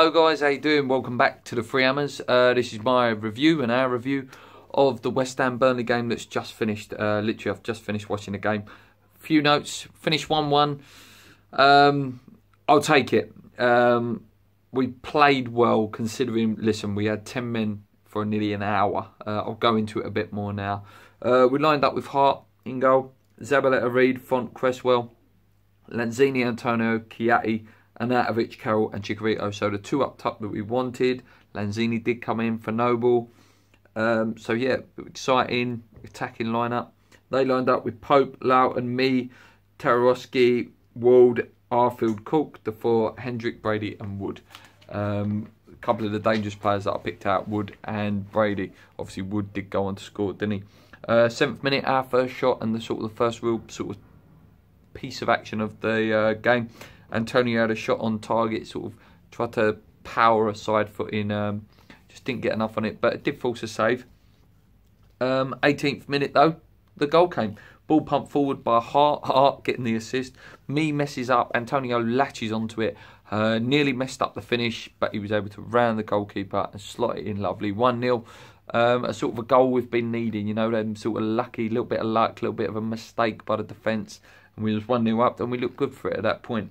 Hello guys, how you doing? Welcome back to the Three Hammers. This is my review and our review of the West Ham Burnley game that's just finished. Literally, I've just finished watching the game. Few notes. Finished 1-1. I'll take it. We played well considering, listen, we had 10 men for nearly an hour. I'll go into it a bit more now. We lined up with Hart in goal, Zabaleta, Reed, Font, Cresswell, Lanzini, Antonio, Chiatti, Anatovic, Carroll and Chicharito. So the two up top that we wanted. Lanzini did come in for Noble. So yeah, exciting, attacking lineup. They lined up with Pope, Loughton, me, Tarowski, Ward, Arfield, Cook, the four, Hendrick, Brady and Wood. A couple of the dangerous players that I picked out, Wood and Brady. Obviously Wood did go on to score, didn't he? 7th minute, our first shot and the first real piece of action of the game. Antonio had a shot on target, tried to power a side foot in, just didn't get enough on it, but it did force a save. 18th minute though, the goal came. Ball pumped forward by Hart getting the assist. Me messes up, Antonio latches onto it, nearly messed up the finish, but he was able to round the goalkeeper and slot it in lovely. 1-0, a a goal we've been needing, you know, them lucky, little bit of luck, little bit of a mistake by the defence, and we was 1-0 up, and we looked good for it at that point.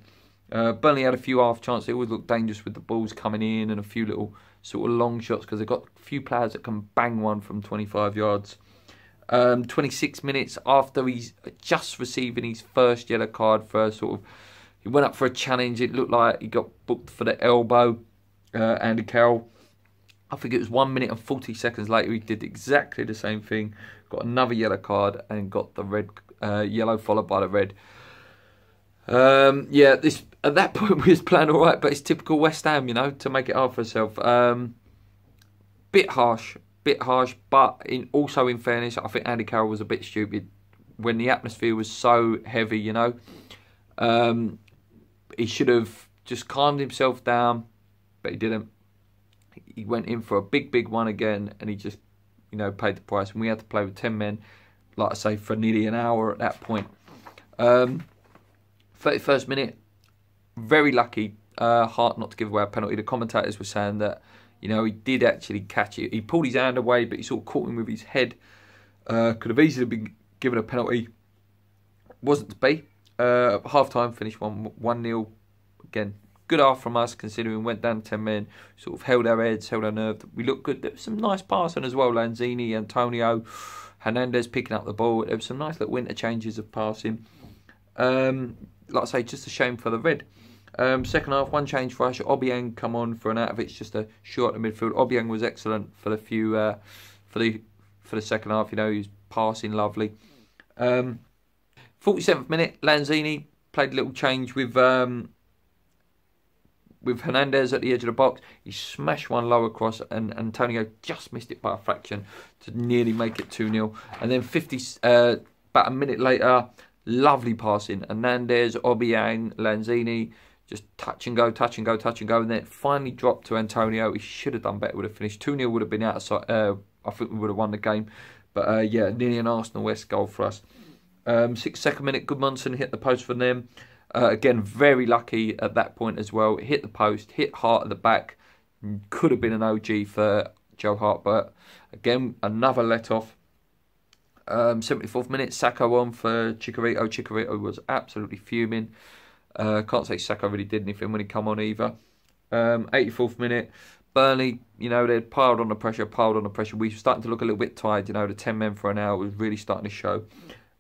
Burnley had a few half chances. They always look dangerous with the balls coming in and a few little long shots because they've got a few players that can bang one from 25 yards. 26 minutes after he's just receiving his first yellow card for he went up for a challenge. It looked like he got booked for the elbow, Andy Carroll. I think it was 1 minute and 40 seconds later he did exactly the same thing. Got another yellow card and got the red yellow followed by the red. Yeah, this at that point we was playing all right, but it's typical West Ham, you know, to make it hard for herself. Bit harsh, but also in fairness, I think Andy Carroll was a bit stupid when the atmosphere was so heavy, you know. He should have just calmed himself down, but he didn't. He went in for a big one again, and he just, you know, paid the price. And we had to play with 10 men, like I say, for nearly an hour at that point. 31st minute, very lucky, Hart not to give away a penalty. The commentators were saying that, you know, he did actually catch it. He pulled his hand away, but he caught him with his head. Could have easily been given a penalty. Wasn't to be. Half-time, finished 1-0. Again, good half from us, considering we went down 10 men. Held our heads, held our nerve. We looked good. There was some nice passing as well. Lanzini, Antonio, Hernandez picking up the ball. There was some nice little interchanges of passing. Like I say, just a shame for the red. Second half, one change for us. Obiang come on for Anatovic, just a short in midfield. Obiang was excellent for the for the second half. You know, he was passing lovely. 47th minute, Lanzini played a little change with Hernandez at the edge of the box. He smashed one low across, and Antonio just missed it by a fraction to nearly make it 2-0. And then about a minute later, lovely passing. Hernandez, Obiang, Lanzini, just touch and go, and then it finally dropped to Antonio. He should have done better, would have finished. 2-0 would have been out of sight. I think we would have won the game. But yeah, nearly an Arsenal West goal for us. 62nd minute, Goodmanson hit the post for them. Again, very lucky at that point as well. It hit the post, hit Hart at the back. Could have been an OG for Joe Hart, but again, another let-off. 74th minute, Sacco on for Chicharito. Chicharito was absolutely fuming. Can't say Sacco really did anything when he come on either. 84th minute, Burnley, you know, they'd piled on the pressure. We were starting to look a little bit tired, you know, the 10 men for an hour was really starting to show.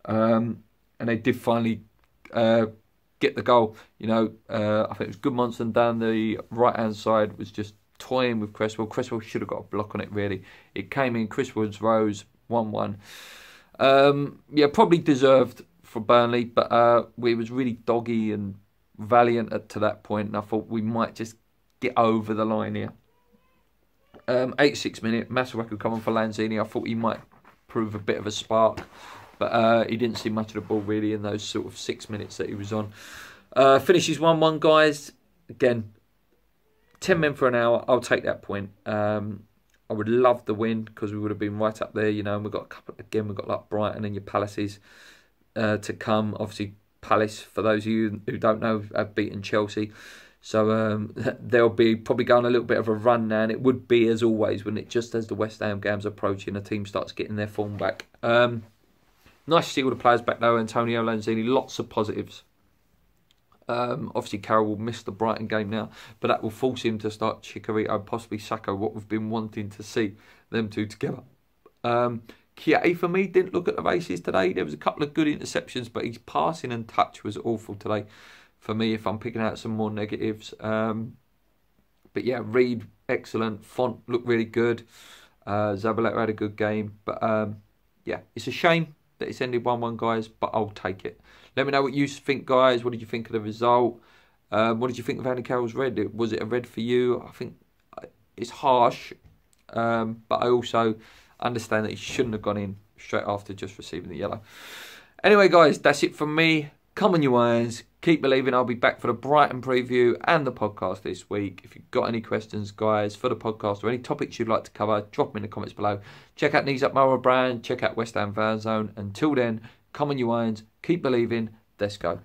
And they did finally get the goal. You know, I think it was Goodmanson down the right-hand side was just toying with Cresswell. Cresswell should have got a block on it, really. It came in, Cresswell's rose, 1-1. Yeah, probably deserved for Burnley, but we was really doggy and valiant to that point, and I thought we might just get over the line here. 86th minute, Massawaku come on for Lanzini. I thought he might prove a bit of a spark, but he didn't see much of the ball really in those 6 minutes that he was on. Finishes 1-1, guys. Again, 10 men for an hour. I'll take that point. I would love the win because we would have been right up there, you know. And we've got a couple again. We've got like Brighton and your Palaces to come. Obviously, Palace, for those of you who don't know, have beaten Chelsea. So they'll be probably going a little bit of a run now, and it would be as always when it just as the West Ham game's approaching, the team starts getting their form back. Nice to see all the players back though. Antonio Lanzini, lots of positives. Obviously, Carroll will miss the Brighton game now, but that will force him to start Chicharito, possibly Sacco, what we've been wanting to see them two together. Chieti, for me, didn't look at the races today. There was a couple of good interceptions, but his passing and touch was awful today for me, if I'm picking out some more negatives. But yeah, Reed, excellent. Font looked really good. Zabaleta had a good game. But yeah, it's a shame that it's ended 1-1, guys, but I'll take it. Let me know what you think, guys. What did you think of the result? What did you think of Andy Carroll's red? Was it a red for you? I think it's harsh, but I also understand that he shouldn't have gone in straight after just receiving the yellow. Anyway, guys, that's it from me. Come on, you irons. Keep believing. I'll be back for the Brighton preview and the podcast this week. If you've got any questions, guys, for the podcast or any topics you'd like to cover, drop them in the comments below. Check out Knees Up Moral Brand. Check out West Ham Fan Zone. Until then, come on, you irons. Keep believing. Let's go.